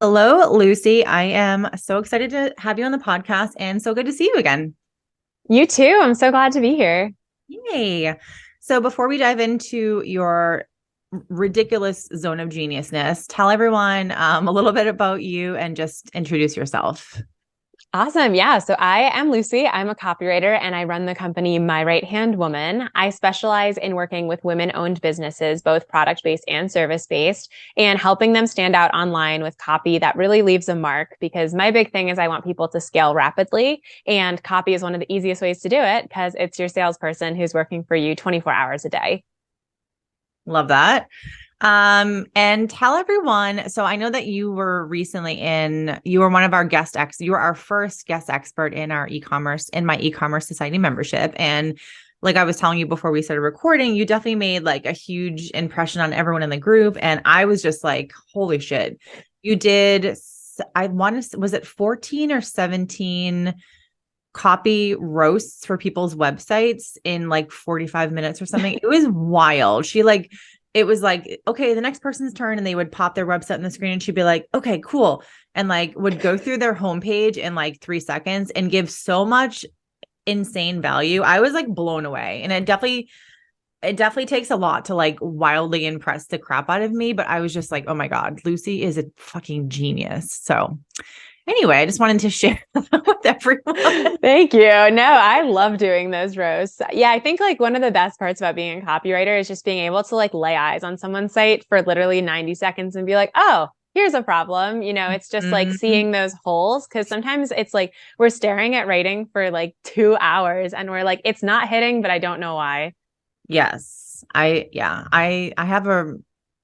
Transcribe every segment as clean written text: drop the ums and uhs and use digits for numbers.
Hello, Lucy. I am so excited to have you on the podcast and so good to see you again. You too. I'm so glad to be here. Yay. So before we dive into your ridiculous zone of geniusness, tell everyone a little bit about you and just introduce yourself. Awesome. Yeah. So I am Lucy. I'm a copywriter and I run the company My Right Hand Woman. I specialize in working with women-owned businesses, both product-based and service-based, and helping them stand out online with copy that really leaves a mark. Because my big thing is I want people to scale rapidly, and copy is one of the easiest ways to do it because it's your salesperson who's working for you 24 hours a day. Love that. And tell everyone, so I know that you were recently you were one of our you were our first guest expert in our in my e-commerce society membership. And like I was telling you before we started recording, you definitely made like a huge impression on everyone in the group. And I was just like, holy shit, you did, was it 14 or 17 copy roasts for people's websites in like 45 minutes or something? It was wild. It was like, okay, the next person's turn, and they would pop their website on the screen and she'd be like, okay, cool. And like would go through their homepage in like 3 seconds and give so much insane value. I was like blown away. And it definitely takes a lot to like wildly impress the crap out of me. But I was just like, oh my God, Lucy is a fucking genius. So anyway, I just wanted to share that with everyone. Thank you. No, I love doing those roasts. Yeah, I think like one of the best parts about being a copywriter is just being able to like lay eyes on someone's site for literally 90 seconds and be like, oh, here's a problem. It's just like Mhm. seeing those holes. Cause sometimes it's like we're staring at writing for like 2 hours and we're like, it's not hitting, but I don't know why. Yes. I have a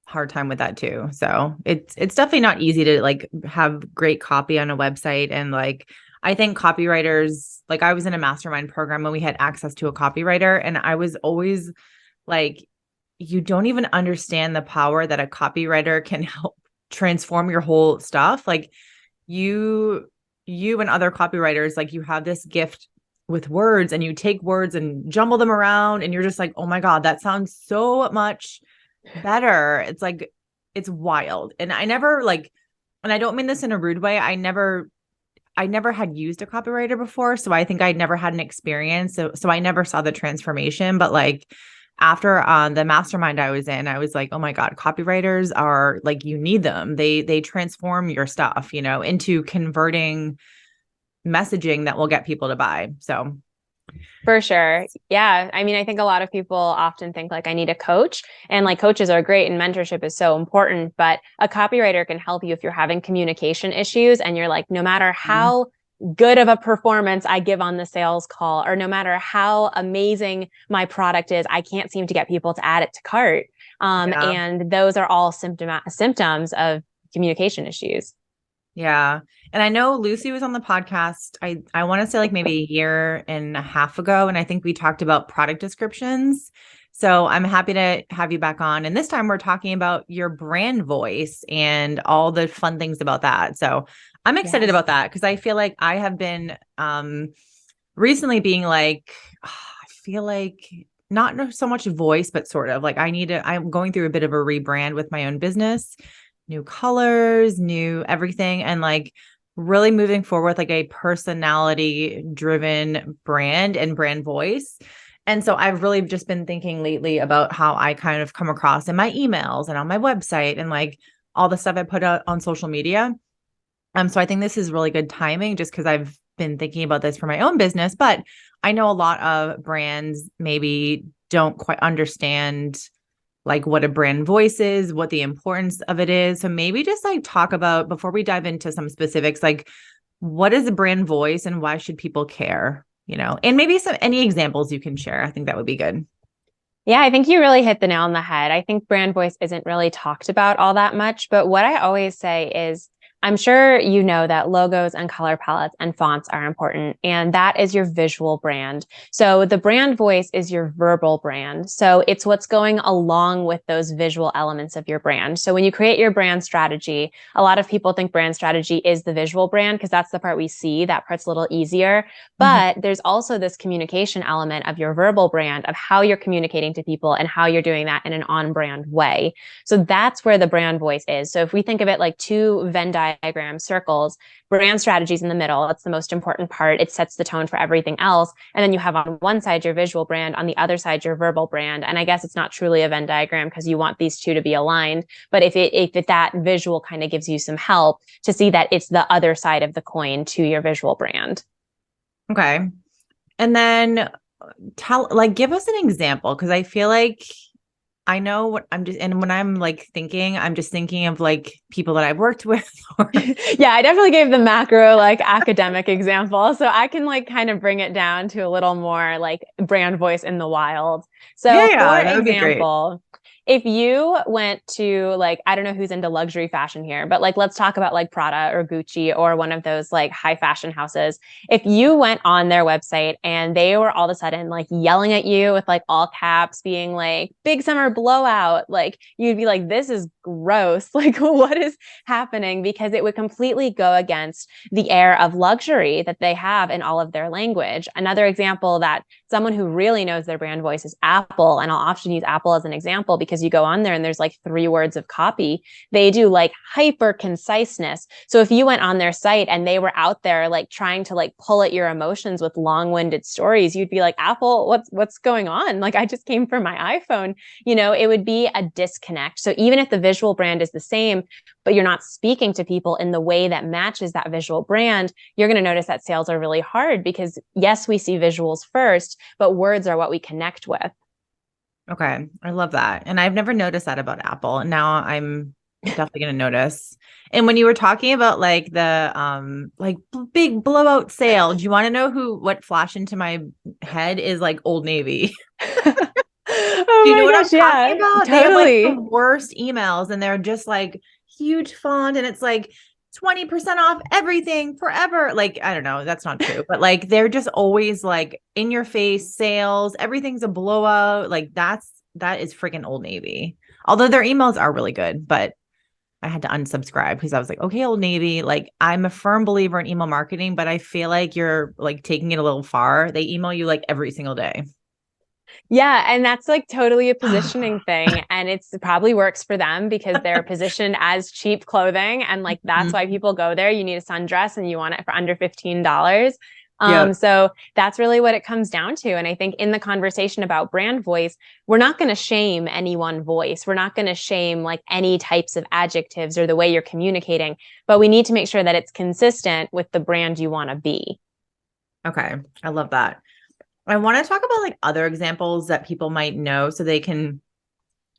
hard time with that too. So it's definitely not easy to like have great copy on a website. And like I think copywriters, like I was in a mastermind program when we had access to a copywriter, and I was always like, you don't even understand the power that a copywriter can help transform your whole stuff. Like you you and other copywriters, like you have this gift with words, and you take words and jumble them around, and you're just like, oh my God, that sounds so much better. It's like, it's wild. And I never like, and I don't mean this in a rude way, I never had used a copywriter before, so I think I'd never had an experience, so I never saw the transformation. But like after the mastermind I was in, I was like, oh my God, copywriters are like, you need them. They transform your stuff, into converting messaging that will get people to buy. So For sure. Yeah. I mean, I think a lot of people often think like I need a coach, and like coaches are great and mentorship is so important, but a copywriter can help you if you're having communication issues and you're like, no matter how good of a performance I give on the sales call, or no matter how amazing my product is, I can't seem to get people to add it to cart. yeah. And those are all symptoms of communication issues. Yeah. And I know Lucy was on the podcast. I want to say like maybe a year and a half ago. And I think we talked about product descriptions. So I'm happy to have you back on. And this time we're talking about your brand voice and all the fun things about that. So I'm excited Yes. about that because I feel like I have been recently being like, I feel like not so much voice, but sort of like I'm going through a bit of a rebrand with my own business, new colors, new everything, and like really moving forward with like a personality driven brand and brand voice. And so I've really just been thinking lately about how I kind of come across in my emails and on my website and like all the stuff I put out on social media. So I think this is really good timing just because I've been thinking about this for my own business, but I know a lot of brands maybe don't quite understand like what a brand voice is, what the importance of it is. So maybe just like talk about, before we dive into some specifics, like what is a brand voice and why should people care, and maybe any examples you can share. I think that would be good. Yeah, I think you really hit the nail on the head. I think brand voice isn't really talked about all that much, but what I always say is I'm sure you know that logos and color palettes and fonts are important, and that is your visual brand. So the brand voice is your verbal brand. So it's what's going along with those visual elements of your brand. So when you create your brand strategy, a lot of people think brand strategy is the visual brand because that's the part we see. That part's a little easier. Mhm. But there's also this communication element of your verbal brand, of how you're communicating to people and how you're doing that in an on brand way. So that's where the brand voice is. So if we think of it like two Venn diagram, circles, brand strategies in the middle. It's the most important part. It sets the tone for everything else. And then you have on one side your visual brand, on the other side your verbal brand. And I guess it's not truly a Venn diagram because you want these two to be aligned. But if that visual kind of gives you some help to see that it's the other side of the coin to your visual brand. Okay. And then give us an example, because I feel like I know what I'm just, and when I'm like thinking, I'm just thinking of like people that I've worked with. Yeah, I definitely gave the macro like academic example. So I can like kind of bring it down to a little more like brand voice in the wild. So for That would be great. example, if you went to like, I don't know who's into luxury fashion here, but like, let's talk about like Prada or Gucci or one of those like high fashion houses. If you went on their website and they were all of a sudden like yelling at you with like all caps being like big summer blowout, like you'd be like, this is gross. Like what is happening? Because it would completely go against the air of luxury that they have in all of their language. Another example that someone who really knows their brand voice is Apple. And I'll often use Apple as an example because you go on there and there's like 3 words of copy. They do like hyper conciseness. So if you went on their site and they were out there like trying to like pull at your emotions with long-winded stories, you'd be like, Apple, what's going on? Like I just came from my iPhone. It would be a disconnect. So even if the visual brand is the same, but you're not speaking to people in the way that matches that visual brand, you're going to notice that sales are really hard because yes, we see visuals first, but words are what we connect with. Okay. I love that. And I've never noticed that about Apple. And now I'm definitely going to notice. And when you were talking about like the big blowout sale, do you want to know what flashed into my head is like Old Navy? Oh Do you my know what gosh, I'm talking yeah, about? They have like the totally. worst emails and they're just like huge font and it's like 20% off everything forever. Like, I don't know, that's not true, but like they're just always like in your face sales, everything's a blowout. Like that is freaking Old Navy. Although their emails are really good, but I had to unsubscribe because I was like, okay, Old Navy, like I'm a firm believer in email marketing, but I feel like you're like taking it a little far. They email you like every single day. Yeah, and that's like totally a positioning thing. And it's probably works for them because they're positioned as cheap clothing. And like that's why people go there. You need a sundress and you want it for under $15. Yeah. So that's really what it comes down to. And I think in the conversation about brand voice, we're not going to shame any one voice. We're not going to shame like any types of adjectives or the way you're communicating, but we need to make sure that it's consistent with the brand you want to be. Okay. I love that. I want to talk about like other examples that people might know so they can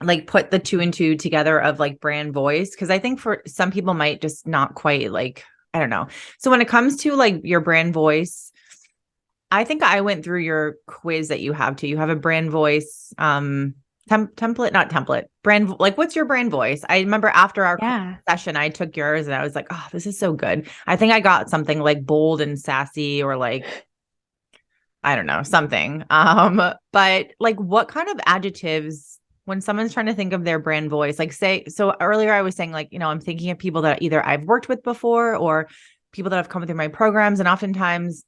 like put the 2 and 2 together of like brand voice. Cause I think for some people might just not quite like, I don't know. So when it comes to like your brand voice, I think I went through your quiz that you have too. You have a brand voice, template, not template, brand, like what's your brand voice? I remember after our Yeah. session, I took yours and I was like, oh, this is so good. I think I got something like bold and sassy or like, I don't know, something. But like what kind of adjectives when someone's trying to think of their brand voice, like say, so earlier I was saying like, I'm thinking of people that either I've worked with before or people that have come through my programs. And oftentimes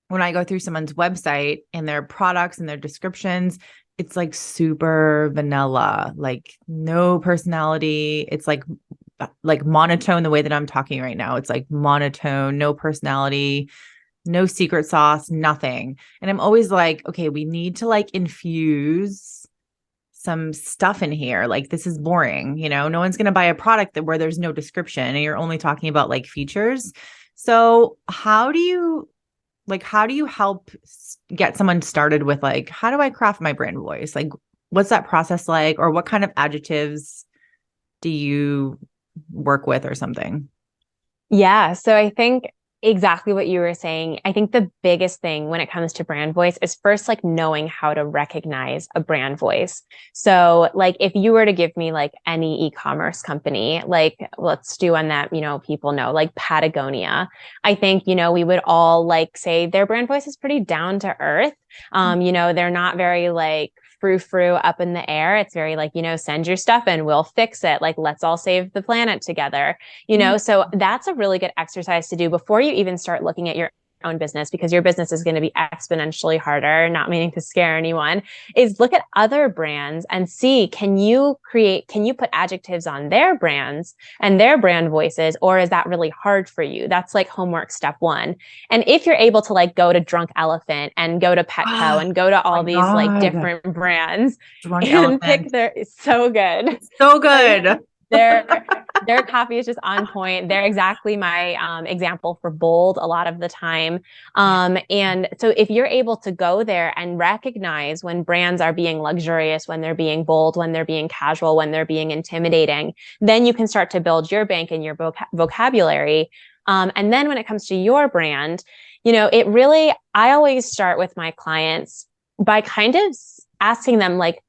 when I go through someone's website and their products and their descriptions, it's like super vanilla, like no personality. It's like monotone the way that I'm talking right now. It's like monotone, no personality, no secret sauce, nothing. And I'm always like, okay, we need to like infuse some stuff in here. Like this is boring, no one's going to buy a product where there's no description and you're only talking about like features. So how do you help get someone started with like, how do I craft my brand voice? Like, what's that process like? Or what kind of adjectives do you work with or something? Yeah. So I think exactly what you were saying. I think the biggest thing when it comes to brand voice is first like knowing how to recognize a brand voice. So like if you were to give me like any e-commerce company, like let's do one that, people know, like Patagonia. I think, we would all like say their brand voice is pretty down to earth. They're not very like frou-frou up in the air. It's very like, send your stuff in, we'll fix it. Like, let's all save the planet together, Mhm. So that's a really good exercise to do before you even start looking at your own business, because your business is going to be exponentially harder, not meaning to scare anyone, is look at other brands and see, can you put adjectives on their brands and their brand voices, or is that really hard for you? That's like homework step one. And if you're able to like go to Drunk Elephant and go to Petco Oh and go to all my these like God. different brands Drunk and elephant. pick it's so good. It's so Like, good. their copy is just on point. They're exactly my example for bold a lot of the time. And so if you're able to go there and recognize when brands are being luxurious, when they're being bold, when they're being casual, when they're being intimidating, then you can start to build your bank and your vocabulary. And then when it comes to your brand, it really, I always start with my clients by kind of asking them like,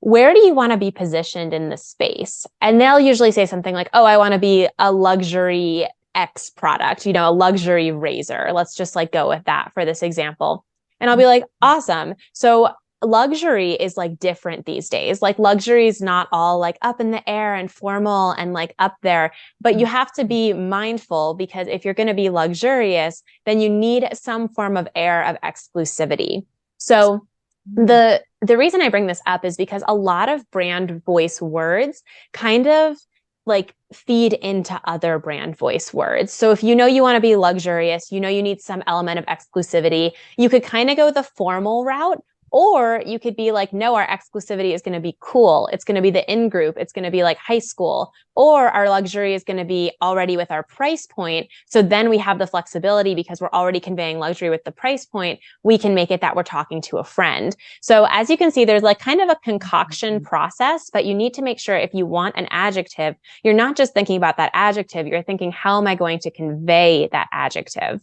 where do you want to be positioned in the space? And they'll usually say something like, oh, I want to be a luxury X product, a luxury razor. Let's just like go with that for this example. And I'll be like, awesome. So luxury is like different these days. Like luxury is not all like up in the air and formal and like up there, but you have to be mindful, because if you're going to be luxurious, then you need some form of air of exclusivity. So the reason I bring this up is because a lot of brand voice words kind of like feed into other brand voice words. So if you want to be luxurious, you need some element of exclusivity, you could kind of go the formal route. Or you could be like, no, our exclusivity is going to be cool. It's going to be the in group. It's going to be like high school. Or our luxury is going to be already with our price point. So then we have the flexibility, because we're already conveying luxury with the price point. We can make it that we're talking to a friend. So as you can see, there's like kind of a concoction process, but you need to make sure if you want an adjective, you're not just thinking about that adjective. You're thinking, how am I going to convey that adjective?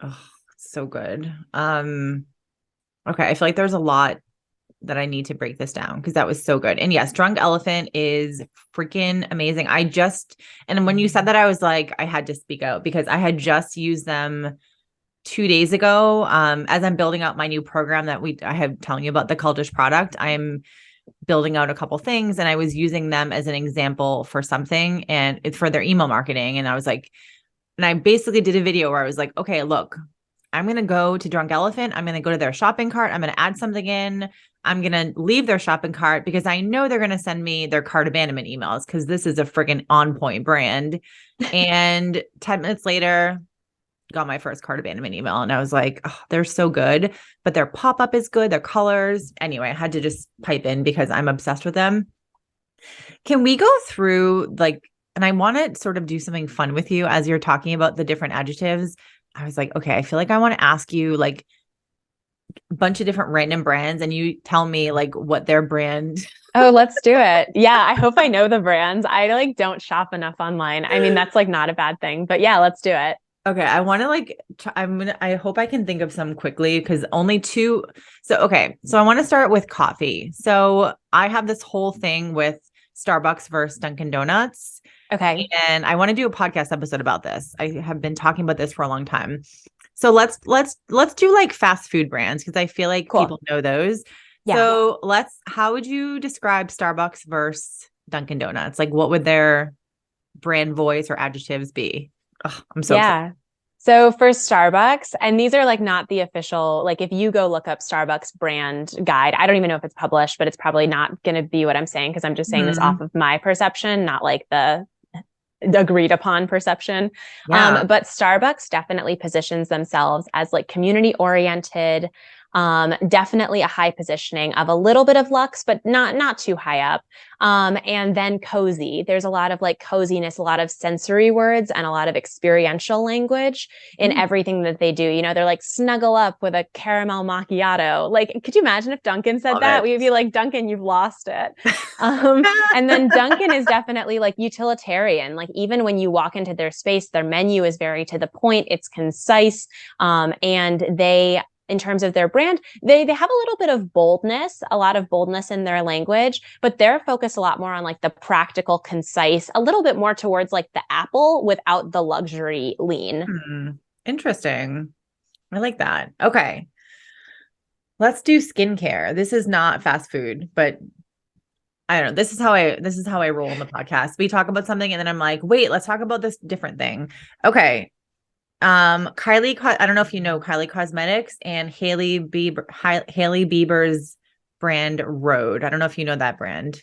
Oh, so good. Okay, I feel like there's a lot that I need to break this down, because that was so good. And yes, Drunk Elephant is freaking amazing. And when you said that, I was like, I had to speak out, because I had just used them 2 days ago. As I'm building out my new program that I have telling you about, the Cultish product, I'm building out a couple things, and I was using them as an example for something, and it's for their email marketing. And I was like, and I basically did a video where I was like, okay, look, I'm going to go to Drunk Elephant. I'm going to go to their shopping cart. I'm going to add something in. I'm going to leave their shopping cart, because I know they're going to send me their cart abandonment emails, because this is a freaking on point brand. And 10 minutes later, got my first cart abandonment email. And I was like, oh, they're so good, but their pop-up is good. Their colors. Anyway, I had to just pipe in because I'm obsessed with them. Can we go through and I want to sort of do something fun with you as you're talking about the different adjectives. I was like, okay, I feel like I want to ask you like a bunch of different random brands, and you tell me like what their brand. Oh, let's do it. Yeah, I hope I know the brands. I like don't shop enough online. I mean, that's like not a bad thing, but yeah, let's do it. Okay, I want to I hope I can think of some quickly, because only two. So, okay, so I want to start with coffee. So I have this whole thing with Starbucks versus Dunkin' Donuts. Okay. And I want to do a podcast episode about this. I have been talking about this for a long time. So let's do like fast food brands, because I feel like people know those. Yeah. So how would you describe Starbucks versus Dunkin' Donuts? Like, what would their brand voice or adjectives be? Oh, I'm so excited. So for Starbucks, and these are like not the official, like if you go look up Starbucks brand guide, I don't even know if it's published, but it's probably not going to be what I'm saying, because I'm just saying this off of my perception, not like the agreed upon perception. Yeah. But Starbucks definitely positions themselves as like community oriented, definitely a high positioning of a little bit of luxe, but not too high up. And then cozy. There's a lot of like coziness, a lot of sensory words, and a lot of experiential language in everything that they do. They're like snuggle up with a caramel macchiato. Like, could you imagine if Dunkin' said that? We'd be like, Dunkin', you've lost it. And then Dunkin' is definitely like utilitarian. Like even when you walk into their space, their menu is very to the point. It's concise. And they, in terms of their brand, they have a little bit of boldness, a lot of boldness in their language, but they're focused a lot more on like the practical, concise, a little bit more towards like the Apple without the luxury lean. Interesting. I like that. Okay. Let's do skincare. This is not fast food, but I don't know. This is how I roll on the podcast. We talk about something and then I'm like, wait, let's talk about this different thing. Okay. I don't know if you know Kylie Cosmetics and Haley Bieber's brand Rhode. I don't know if you know that brand,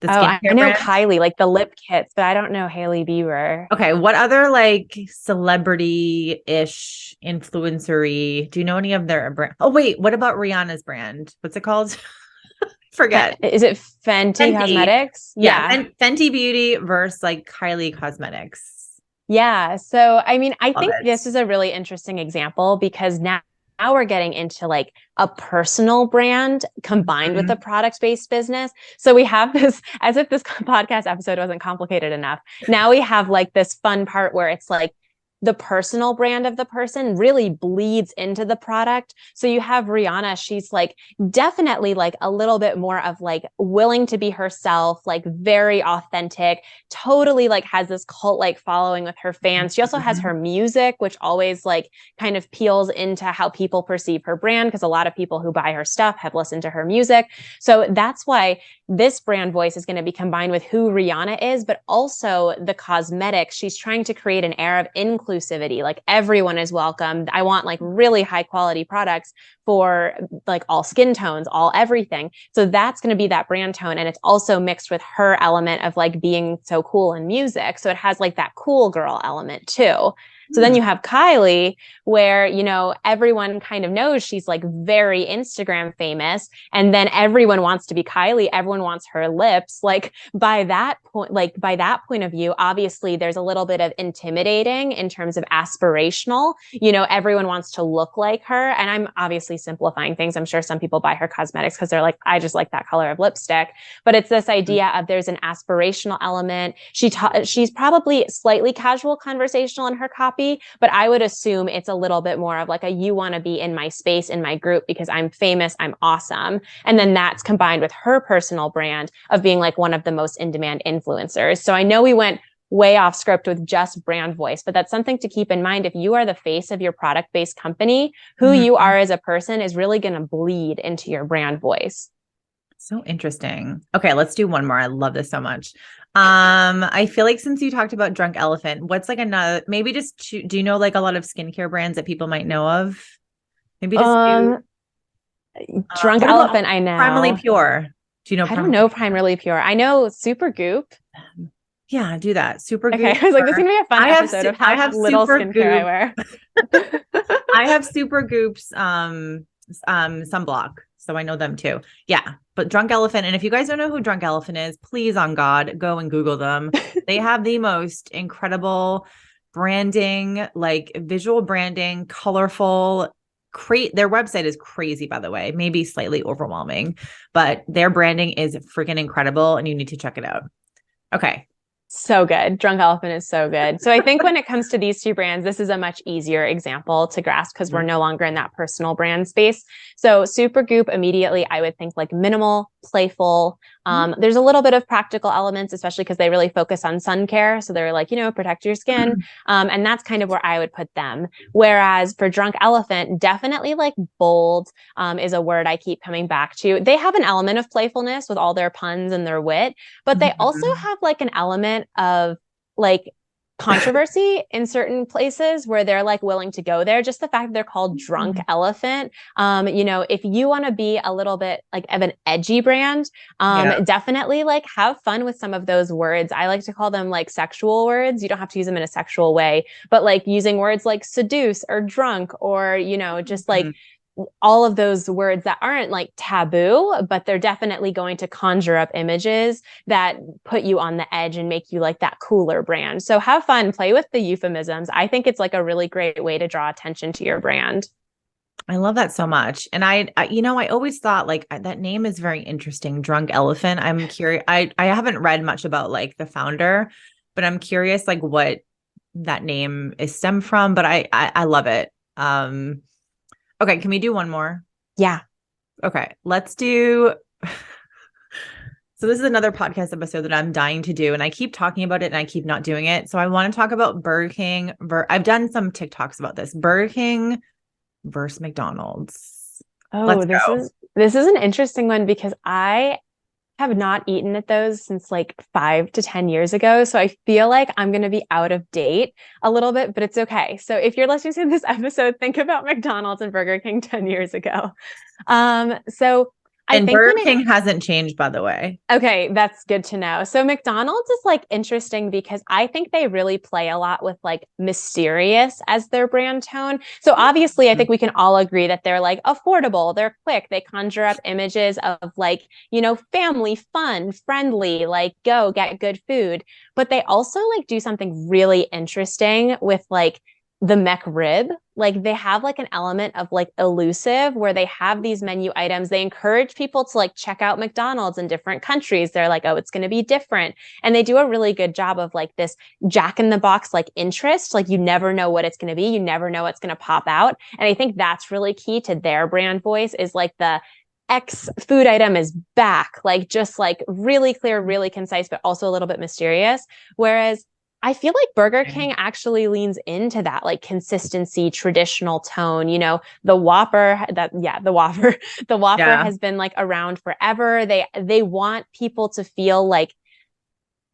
the Oh, I skincare know brand. Kylie, like the lip kits, but I don't know Hailey Bieber. Okay, what other like celebrity-ish influencery? Do you know any of their brand? Oh wait, what about Rihanna's brand? What's it called? Forget. Is it Fenty Fenty. Cosmetics? Yeah, Yeah. Fenty Beauty versus like Kylie Cosmetics. Yeah. So, I mean, I Love think it. this is a really interesting example because now we're getting into like a personal brand combined with a Mhm. product-based business. So we have this, as if this podcast episode wasn't complicated enough. Now we have like this fun part where it's like the personal brand of the person really bleeds into the product. So you have Rihanna, she's like definitely like a little bit more of like willing to be herself, like very authentic, totally like has this cult like following with her fans. She also has her Mhm. music, which always like kind of peels into how people perceive her brand because a lot of people who buy her stuff have listened to her music. So that's why this brand voice is going to be combined with who Rihanna is, but also the cosmetics. She's trying to create an air of inclusivity. Like everyone is welcome. I want like really high quality products for like all skin tones, all everything. So that's going to be that brand tone. And it's also mixed with her element of like being so cool in music. So it has like that cool girl element too. So then Hmm. you have Kylie, where, you know, everyone kind of knows she's like very Instagram famous. And then everyone wants to be Kylie. Everyone wants her lips. Like by that point of view, obviously there's a little bit of intimidating in terms of aspirational. You know, everyone wants to look like her. And I'm obviously simplifying things. I'm sure some people buy her cosmetics because they're like, I just like that color of lipstick. But it's this idea of there's an aspirational element. She's probably slightly casual conversational in her copy, but I would assume it's a little bit more of like a you want to be in my space, in my group because I'm famous, I'm awesome. And then that's combined with her personal brand of being like one of the most in demand influencers. So I know we went way off script with just brand voice, but that's something to keep in mind. If you are the face of your product based company, who you Mhm. are as a person is really going to bleed into your brand voice. So interesting. Okay, let's do one more. I love this so much. I feel like since you talked about Drunk Elephant, what's like another, maybe just do you know like a lot of skincare brands that people might know of? Maybe just do, Um, Drunk what about Elephant, I Primally know. Pure? Do you know I don't Primally know Pure? Prime Really Pure. I know Super Goop. Yeah, do that. Super Okay, Goop. I was like, this is gonna be a fun episode of I how have little Super skincare I Goop. wear. I have Super Goop's sunblock, so I know them too. Yeah, but Drunk Elephant, and if you guys don't know who Drunk Elephant is, please on God, go and Google them. They have the most incredible branding, like visual branding, colorful. Their website is crazy, by the way, maybe slightly overwhelming, but their branding is freaking incredible, and you need to check it out. Okay. So good. Drunk Elephant is so good. So I think when it comes to these two brands, this is a much easier example to grasp because we're no longer in that personal brand space. So Supergoop, immediately, I would think like minimal, playful. There's a little bit of practical elements, especially because they really focus on sun care. So they're like, you know, protect your skin. And that's kind of where I would put them. Whereas for Drunk Elephant, definitely like bold is a word I keep coming back to. They have an element of playfulness with all their puns and their wit, but they also Mhm. have like an element of like controversy in certain places where they're like willing to go there. Just the fact that they're called Drunk Elephant. You know, if you want to be a little bit like of an edgy brand, Yeah. definitely like have fun with some of those words. I like to call them like sexual words. You don't have to use them in a sexual way, but like using words like seduce or drunk or, you know, just like Mhm. all of those words that aren't like taboo, but they're definitely going to conjure up images that put you on the edge and make you like that cooler brand. So have fun, play with the euphemisms. I think it's like a really great way to draw attention to your brand. I love that so much. And you know, I always thought like that name is very interesting, Drunk Elephant. I'm curious. I haven't read much about like the founder, but I'm curious like what that name is stemmed from, but I love it. Okay, can we do one more? Yeah. Okay, let's do so this is another podcast episode that I'm dying to do, and I keep talking about it and I keep not doing it. So I want to talk about Burger King. I've done some TikToks about this. Burger King versus McDonald's. Oh, Let's this go. is this is an interesting one because I have not eaten at those since like 5 to 10 years ago. So I feel like I'm going to be out of date a little bit, but it's okay. So if you're listening to this episode, think about McDonald's and Burger King 10 years ago. So I And think Burger when it King hasn't changed, by the way. Okay, that's good to know. So McDonald's is like interesting because I think they really play a lot with like mysterious as their brand tone. So obviously, I think we can all agree that they're like affordable, they're quick, they conjure up images of like, family, fun, friendly, like go get good food. But they also like do something really interesting with like the McRib. Like they have like an element of like elusive where they have these menu items. They encourage people to like check out McDonald's in different countries. They're like, oh, it's going to be different. And they do a really good job of like this Jack in the Box like interest. Like you never know what it's going to be. You never know what's going to pop out. And I think that's really key to their brand voice is like the X food item is back, like just like really clear, really concise, but also a little bit mysterious. Whereas I feel like Burger King actually leans into that like consistency, traditional tone. The Whopper, the Whopper, the Whopper Yeah. has been like around forever. They want people to feel like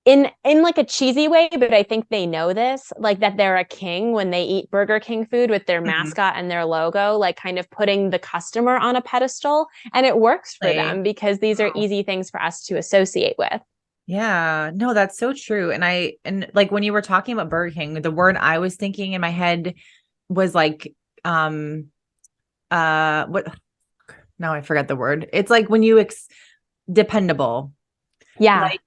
in like a cheesy way, but I think they know this, like that they're a king when they eat Burger King food with their Mhm. mascot and their logo, like kind of putting the customer on a pedestal. And it works for them because these are Wow. easy things for us to associate with. Yeah, no, that's so true. And like when you were talking about Burger King, the word I was thinking in my head was like, um, what? Now I forgot the word. It's like when dependable. Yeah. Like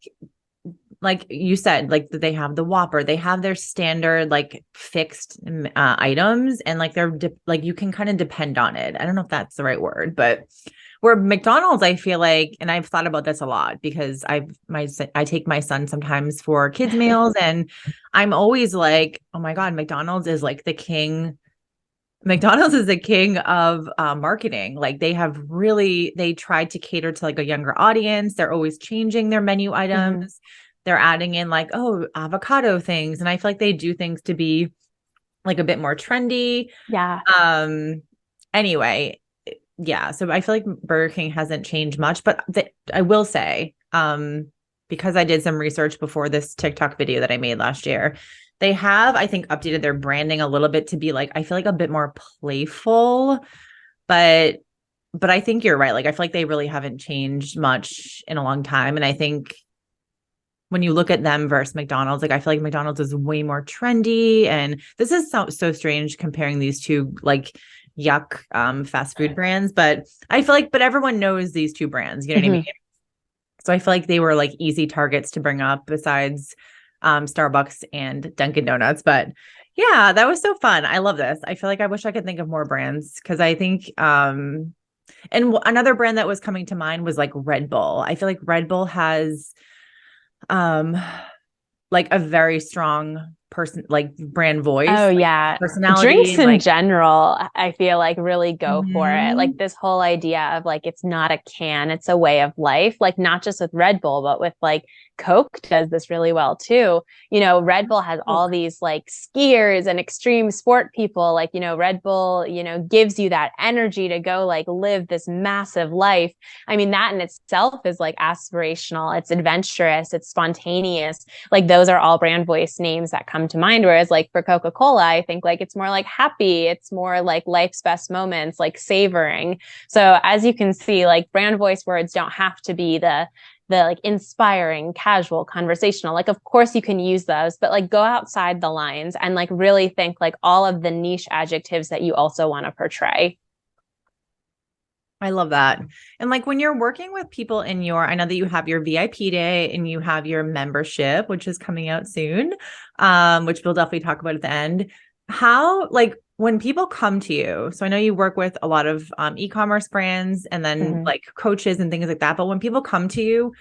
like you said, like they have the Whopper, they have their standard like fixed items, and like like you can kind of depend on it. I don't know if that's the right word, but where McDonald's, I feel like, and I've thought about this a lot because I take my son sometimes for kids meals, and I'm always like, oh my God, McDonald's is like the king. McDonald's is the king of marketing. Like they tried to cater to like a younger audience. They're always changing their menu Mhm. items. They're adding in like, oh, avocado things. And I feel like they do things to be like a bit more trendy. Yeah. Um, anyway, yeah. So I feel like Burger King hasn't changed much, but I will say, because I did some research before this TikTok video that I made last year, they have, I think, updated their branding a little bit to be like, I feel like a bit more playful, but I think you're right. Like I feel like they really haven't changed much in a long time. And I think when you look at them versus McDonald's, like I feel like McDonald's is way more trendy. And this is so strange comparing these two like yuck fast food brands. But I feel like, but everyone knows these two brands, you know what I mean? Mhm. So I feel like they were like easy targets to bring up besides Starbucks and Dunkin' Donuts. But yeah, that was so fun. I love this. I feel like I wish I could think of more brands because I think and another brand that was coming to mind was like Red Bull. I feel like Red Bull has um like a very strong person, like brand Oh voice, like yeah. Drinks personality, in like general, I feel like really go for it. Like mhm. this whole idea of like it's not a can, it's a way of life. Like not just with Red Bull, but with like Coke does this really well too. Red Bull has all these like skiers and extreme sport people. Like, Red Bull, gives you that energy to go like live this massive life. I mean, that in itself is like aspirational, it's adventurous, it's spontaneous. Like those are all brand voice names that come to mind. Whereas like for Coca-Cola, I think like it's more like happy, it's more like life's best moments, like savoring. So as you can see, like brand voice words don't have to be the like inspiring, casual, conversational. Like of course you can use those, but like go outside the lines and like really think like all of the niche adjectives that you also want to portray. I love that. And like when you're working with people I know that you have your VIP day and you have your membership, which is coming out soon, which we'll definitely talk about at the end. How, like, when people come to you, so I know you work with a lot of e-commerce brands and then Mhm. like coaches and things like that. But when people come to you,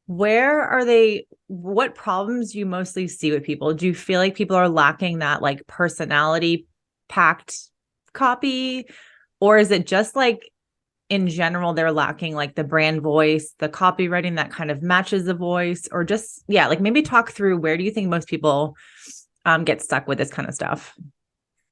what problems do you mostly see with people? Do you feel like people are lacking that like personality packed copy? Or is it just like in general they're lacking like the brand voice, the copywriting that kind of matches the voice, or just yeah, like maybe talk through where do you think most people get stuck with this kind of stuff?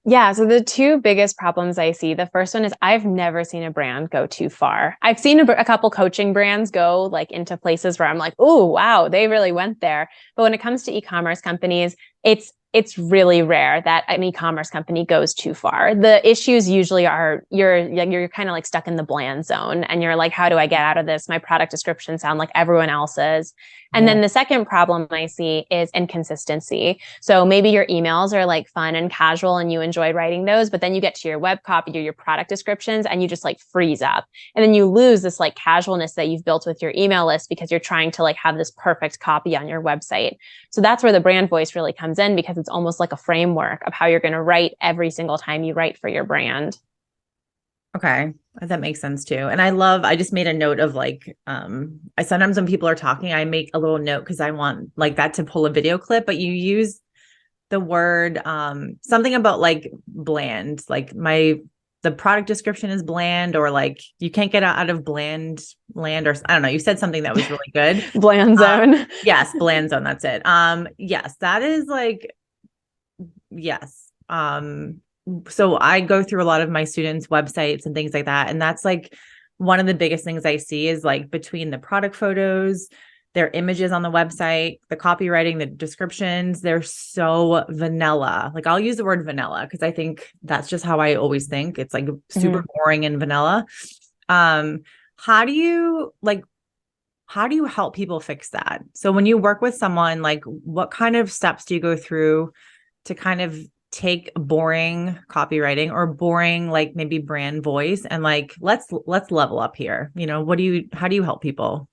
Yeah, so the two biggest problems I see, the first one is I've never seen a brand go too far. I've seen a couple coaching brands go like into places where I'm like, oh, wow, they really went there. But when it comes to e-commerce companies, it's really rare that an e-commerce company goes too far. The issues usually are you're kind of like stuck in the bland zone and you're like, how do I get out of this? My product descriptions sound like everyone else's. And Yeah. then the second problem I see is inconsistency. So maybe your emails are like fun and casual and you enjoy writing those, but then you get to your web copy or your product descriptions and you just like freeze up. And then you lose this like casualness that you've built with your email list because you're trying to like have this perfect copy on your website. So that's where the brand voice really comes in because it's almost like a framework of how you're going to write every single time you write for your brand. Okay. That makes sense too. And I just made a note of like, I sometimes when people are talking, I make a little note because I want like that to pull a video clip, but you use the word, something about like bland, like the product description is bland or like you can't get out of bland land or I don't know. You said something that was really good. Bland zone. Yes, bland zone. That's it. Yes, that is like, yes. So I go through a lot of my students' websites and things like that. And that's like one of the biggest things I see is like between the product photos, their images on the website, the copywriting, the descriptions, they're so vanilla. Like I'll use the word vanilla because I think that's just how I always think. It's like super boring and vanilla. Um, how do you like how do you help people fix that? So when you work with someone, like what kind of steps do you go through to kind of take boring copywriting or boring like maybe brand voice and like let's level up here. How do you help people?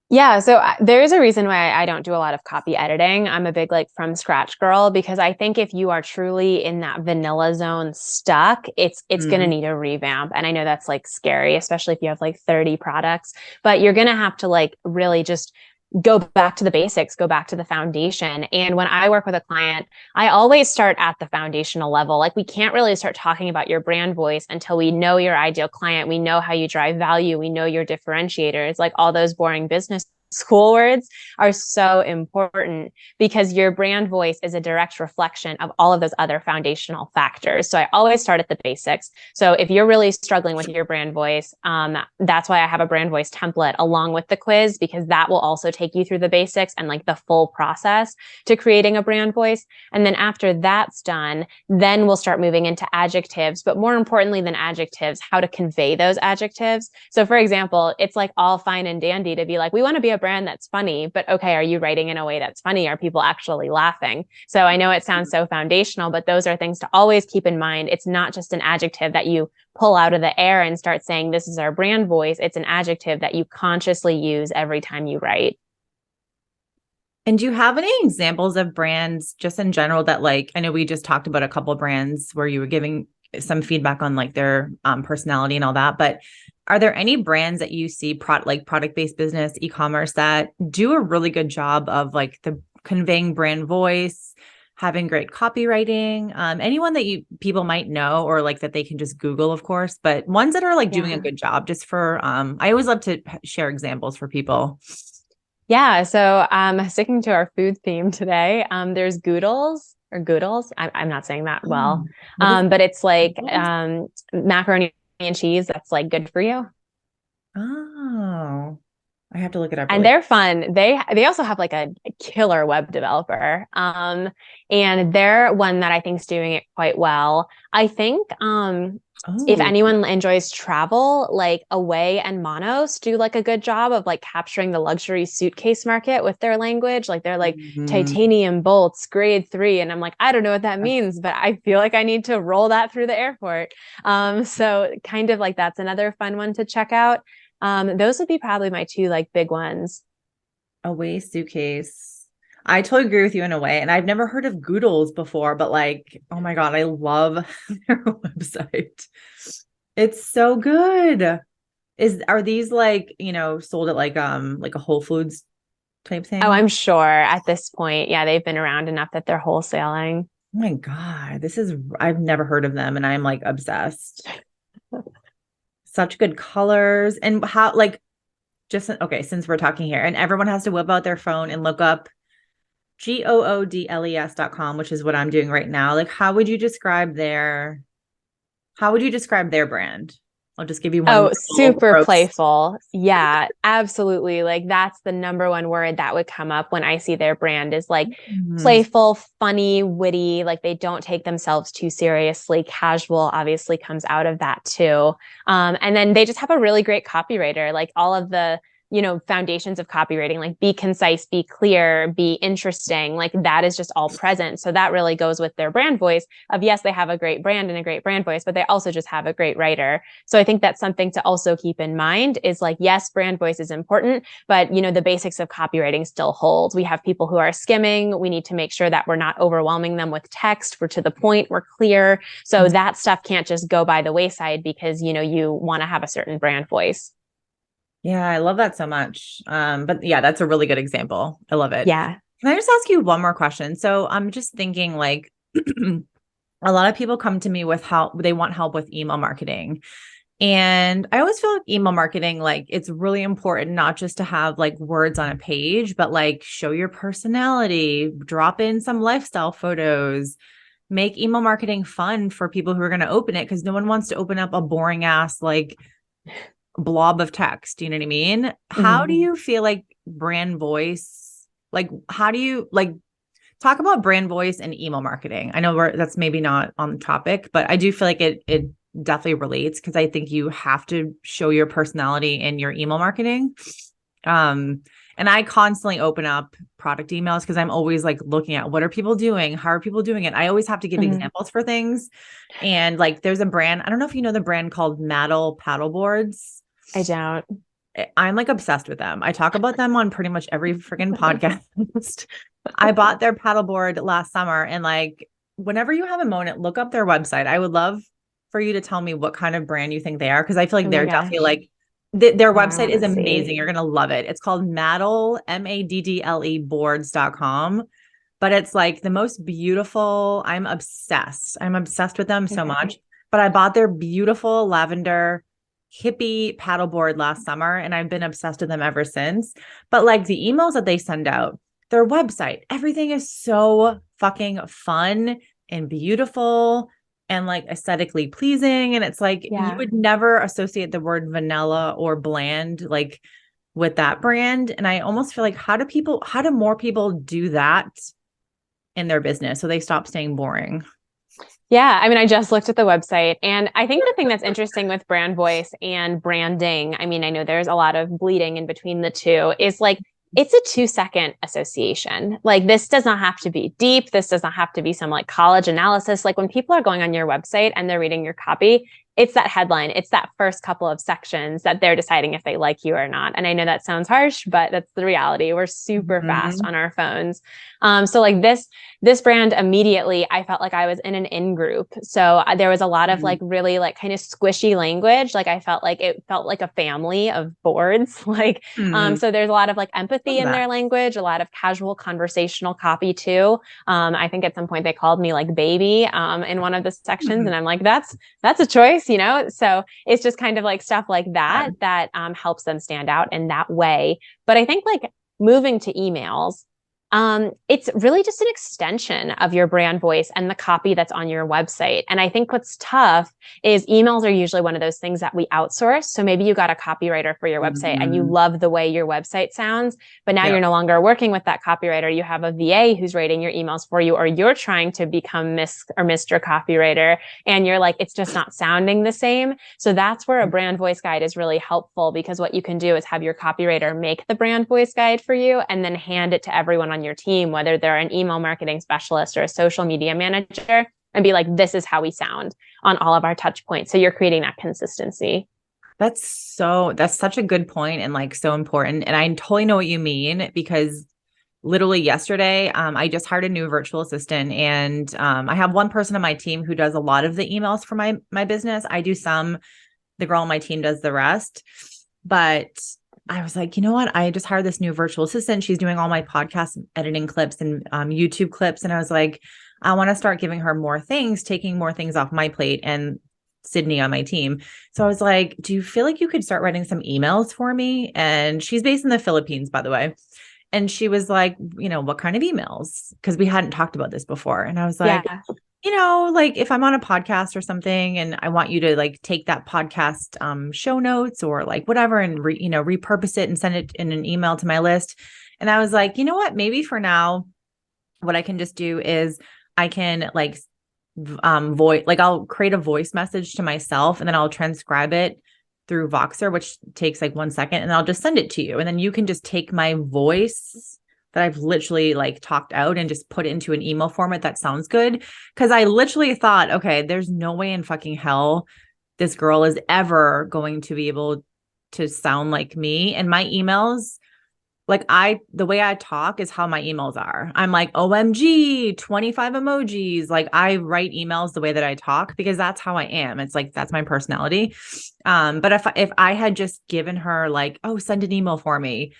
Yeah, so there is a reason why I don't do a lot of copy editing. I'm a big like from scratch girl because I think if you are truly in that vanilla zone stuck, it's going to Mm. need a revamp. And I know that's like scary, especially if you have like 30 products, but you're going to have to like really just go back to the basics, go back to the foundation. And when I work with a client, I always start at the foundational level. Like we can't really start talking about your brand voice until we know your ideal client. We know how you drive value. We know your differentiators, like all those boring business school words are so important because your brand voice is a direct reflection of all of those other foundational factors. So I always start at the basics. So if you're really struggling with your brand voice, that's why I have a brand voice template along with the quiz, because that will also take you through the basics and like the full process to creating a brand voice. And then after that's done, then we'll start moving into adjectives, but more importantly than adjectives, how to convey those adjectives. So for example, it's like all fine and dandy to be like, we want to be a brand that's funny, but okay, are you writing in a way that's funny? Are people actually laughing? So I know it sounds so foundational, but those are things to always keep in mind. It's not just an adjective that you pull out of the air and start saying, this is our brand voice. It's an adjective that you consciously use every time you write. And do you have any examples of brands just in general that like, I know we just talked about a couple of brands where you were giving some feedback on like their personality and all that, but are there any brands that you see like product-based business, e-commerce that do a really good job of like the conveying brand voice, having great copywriting, anyone that people might know or like that they can just Google, of course, but ones that are like doing a Yeah. good job just for, I always love to share examples for people. Yeah. So sticking to our food theme today, there's Goodles or Goodles. I'm not saying that Oh, well. what is But it's like it? macaroni and cheese that's like good for you. Oh, I have to look it up And really. they're fun. They also have like a killer web developer. And they're one that I think is doing it quite well. I think if Oh, anyone enjoys travel, like Away and Monos do like a good job of like capturing the luxury suitcase market with their language. Like they're like mm, titanium bolts, grade 3. And I'm like, I don't know what that means, but I feel like I need to roll that through the airport. So kind of like that's another fun one to check out. Those would be probably my two like big ones. away suitcase. I totally agree with you in a way. And I've never heard of Goodles before, but like, oh my God, I love their website. It's so good. Are these like, sold at like a Whole Foods type Oh, thing? I'm sure at this point, yeah, they've been around enough that they're wholesaling. Oh my God, I've never heard of them and I'm like obsessed. Such good colors. And how, like, just okay, since we're talking here and everyone has to whip out their phone and look up goodles.com, which is what I'm doing right now. Like, how would you describe their brand? I'll just give you one Oh, little super roast. playful. Yeah, absolutely. Like that's the number one word that would come up when I see their brand is like Mhm. playful, funny, witty. Like they don't take themselves too seriously. Casual obviously comes out of that too. And then they just have a really great copywriter. Like all of the foundations of copywriting, like be concise, be clear, be interesting, like that is just all present. So that really goes with their brand voice of yes, they have a great brand and a great brand voice, but they also just have a great writer. So I think that's something to also keep in mind is like, yes, brand voice is important, but the basics of copywriting still hold. We have people who are skimming. We need to make sure that we're not overwhelming them with text. We're to the point, we're clear. So that stuff can't just go by the wayside because, you want to have a certain brand voice. Yeah, I love that so much. But yeah, that's a really good example. I love it. Yeah. Can I just ask you one more question? So I'm just thinking like a lot of people come to me with how they want help with email marketing. And I always feel like email marketing, like it's really important not just to have like words on a page, but like show your personality, drop in some lifestyle photos, make email marketing fun for people who are going to open it because no one wants to open up a boring ass like blob of text. You know what I mean? How do Mhm. you feel like brand voice, like how do you like talk about brand voice and email marketing? I know that's maybe not on the topic, but I do feel like it definitely relates because I think you have to show your personality in your email marketing. Um, and I constantly open up product emails because I'm always like looking at what are people doing? How are people doing it? I always have to give Mhm. examples for things. And like there's a brand, I don't know if you know the brand called Maddle paddle boards. I don't. I'm like obsessed with them. I talk about them on pretty much every freaking podcast. I bought their paddleboard last summer and like whenever you have a moment, look up their website. I would love for you to tell me what kind of brand you think they are because I feel like Oh my they're definitely gosh. like their Oh, I website want is to see. amazing. You're going to love it. It's called Maddle, Maddle boards.com. But it's like the most beautiful. I'm obsessed. I'm obsessed with them so Okay. much. But I bought their beautiful lavender hippie paddleboard last summer and I've been obsessed with them ever since. But like the emails that they send out, their website, everything is so fucking fun and beautiful and like aesthetically pleasing. And it's like you Yeah. would never associate the word vanilla or bland like with that brand. And I almost feel like how do more people do that in their business so they stop staying boring? Yeah, I mean, I just looked at the website, and I think the thing that's interesting with brand voice and branding, I mean, I know there's a lot of bleeding in between the two, is like it's a 2-second association. Like, this does not have to be deep. This does not have to be some like college analysis. Like, when people are going on your website and they're reading your copy, it's that headline, it's that first couple of sections that they're deciding if they like you or not. And I know that sounds harsh, but that's the reality. We're super fast Mhm. on our phones. So like this brand immediately I felt like I was in an in group. So there was a lot of like really like kind of squishy language. Like I felt like it felt like a family of boards. Like Mhm. so there's a lot of like empathy Love in that. their language, a lot of casual conversational copy too. I think at some point they called me like baby in one of the sections, Mhm. and I'm like that's a choice, you know. So it's just kind of like stuff like that God. that helps them stand out in that way. But I think like moving to emails, it's really just an extension of your brand voice and the copy that's on your website. And I think what's tough is emails are usually one of those things that we outsource. So maybe you got a copywriter for your website and you Mhm. love the way your website sounds, but now Yeah. you're no longer working with that copywriter. You have a VA who's writing your emails for you, or you're trying to become Miss or Mr. Copywriter, and you're like, it's just not sounding the same. So that's where a brand voice guide is really helpful because what you can do is have your copywriter make the brand voice guide for you and then hand it to everyone on your team, whether they're an email marketing specialist or a social media manager, and be like, this is how we sound on all of our touch points. So you're creating that consistency. That's such a good point and like so important. And I totally know what you mean because literally yesterday, I just hired a new virtual assistant and I have one person on my team who does a lot of the emails for my business. I do some, the girl on my team does the rest. But I was like, you know what? I just hired this new virtual assistant. She's doing all my podcast editing clips and YouTube clips. And I was like, I want to start giving her more things, taking more things off my plate and Sydney on my team. So I was like, do you feel like you could start writing some emails for me? And she's based in the Philippines, by the way. And she was like, what kind of emails? Because we hadn't talked about this before. And I was like, Yeah. like if I'm on a podcast or something and I want you to like take that podcast show notes or like whatever and repurpose it and send it in an email to my list. And I was like, you know what? Maybe for now, what I can just do is I can like voice, like I'll create a voice message to myself and then I'll transcribe it through Voxer, which takes like 1 second, and I'll just send it to you. And then you can just take my voice that I've literally like talked out and just put it into an email format that sounds good. Cause I literally thought, okay, there's no way in fucking hell this girl is ever going to be able to sound like me. And my emails, like the way I talk is how my emails are. I'm like, OMG, 25 emojis. Like I write emails the way that I talk because that's how I am. It's like, that's my personality. But if I had just given her like, oh, send an email for me,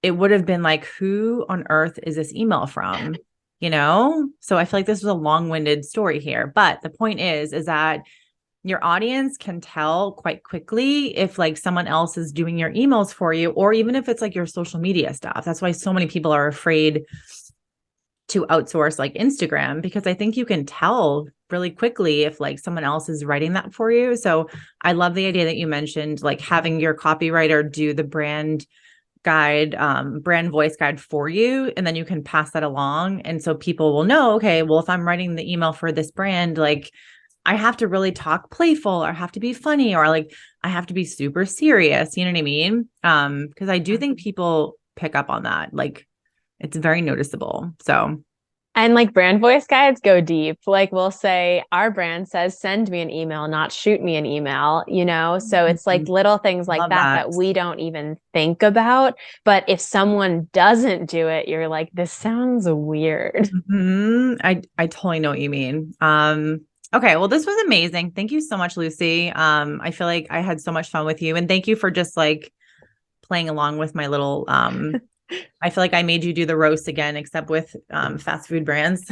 it would have been like, who on earth is this email from? So I feel like this was a long-winded story here, but the point is that your audience can tell quite quickly if like someone else is doing your emails for you, or even if it's like your social media stuff. That's why so many people are afraid to outsource like Instagram, because I think you can tell really quickly if like someone else is writing that for you. So I love the idea that you mentioned, like having your copywriter do the brand voice guide for you. And then you can pass that along. And so people will know, okay, well, if I'm writing the email for this brand, like I have to really talk playful or I have to be funny or like I have to be super serious. You know what I mean? Because I do think people pick up on that. Like it's very noticeable. So And like brand voice guides go deep. Like we'll say, our brand says, send me an email, not shoot me an email, you know? So it's like little things like love that that. that we don't even think about. But if someone doesn't do it, you're like, this sounds weird. I totally know what you mean. Okay, well, this was amazing. Thank you so much, Lucy. I feel like I had so much fun with you, and thank you for just like playing along with my little I feel like I made you do the roast again, except with fast food brands.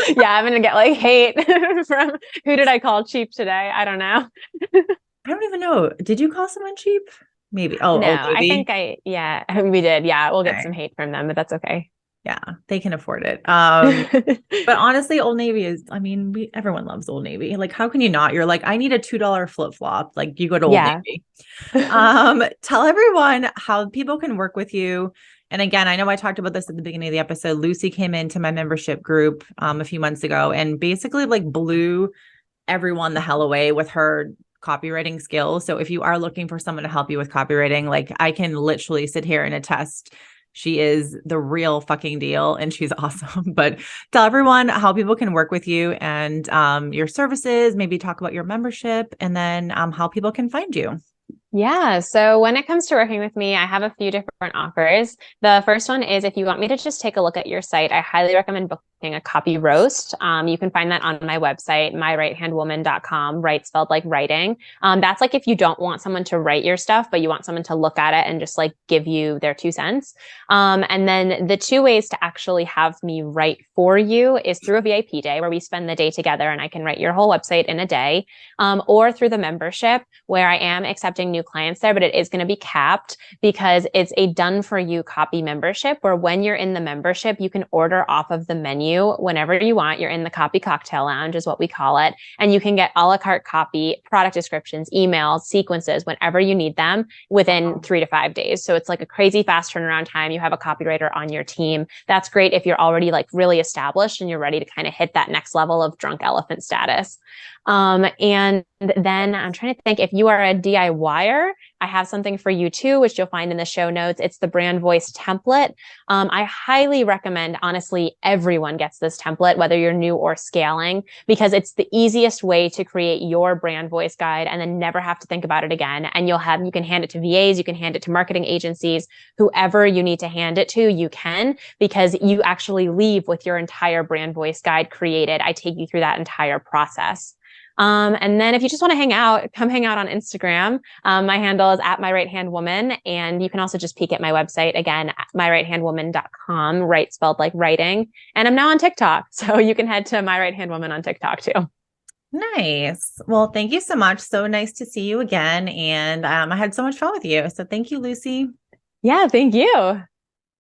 Yeah, I'm gonna get like hate from who did I call cheap today? I don't know. I don't even know. Did you call someone cheap? Maybe. Oh, No, Old I think Navy. yeah, we did. Yeah, we'll get some Okay. hate from them, but that's okay. Yeah, they can afford it. But honestly, Old Navy is, I mean, everyone loves Old Navy. Like, how can you not? You're like, I need a $2 flip-flop. Like, you go to Old Yeah. Navy. Tell everyone how people can work with you. And again, I know I talked about this at the beginning of the episode. Lucy came into my membership group a few months ago and basically like blew everyone the hell away with her copywriting skills. So if you are looking for someone to help you with copywriting, like I can literally sit here and attest she is the real fucking deal and she's awesome. But tell everyone how people can work with you and your services, maybe talk about your membership, and then how people can find you. Yeah. So when it comes to working with me, I have a few different offers. The first one is if you want me to just take a look at your site, I highly recommend booking a copy roast. You can find that on my website, myrighthandwoman.com, right spelled like writing. That's like if you don't want someone to write your stuff, but you want someone to look at it and just like give you their 2 cents. And then the two ways to actually have me write for you is through a VIP day where we spend the day together and I can write your whole website in a day, or through the membership where I am accepting new clients there, but it is going to be capped because it's a done for you copy membership where when you're in the membership, you can order off of the menu whenever you want. You're in the copy cocktail lounge is what we call it. And you can get a la carte copy, product descriptions, emails, sequences, whenever you need them within 3 to 5 days. So it's like a crazy fast turnaround time. You have a copywriter on your team. That's great if you're already like really established and you're ready to kind of hit that next level of drunk elephant status. And then I'm trying to think if you are a DIYer, I have something for you too, which you'll find in the show notes. It's the brand voice template. I highly recommend, honestly, everyone gets this template, whether you're new or scaling, because it's the easiest way to create your brand voice guide and then never have to think about it again. And you can hand it to VAs, you can hand it to marketing agencies, whoever you need to hand it to, you can, because you actually leave with your entire brand voice guide created. I take you through that entire process. And then if you just want to hang out, come hang out on Instagram. My handle is at myrighthandwoman. And you can also just peek at my website again, at myrighthandwoman.com, right spelled like writing. And I'm now on TikTok. So you can head to My Right Hand Woman on TikTok too. Nice. Well, thank you so much. So nice to see you again. And I had so much fun with you. So thank you, Lucy. Yeah, thank you.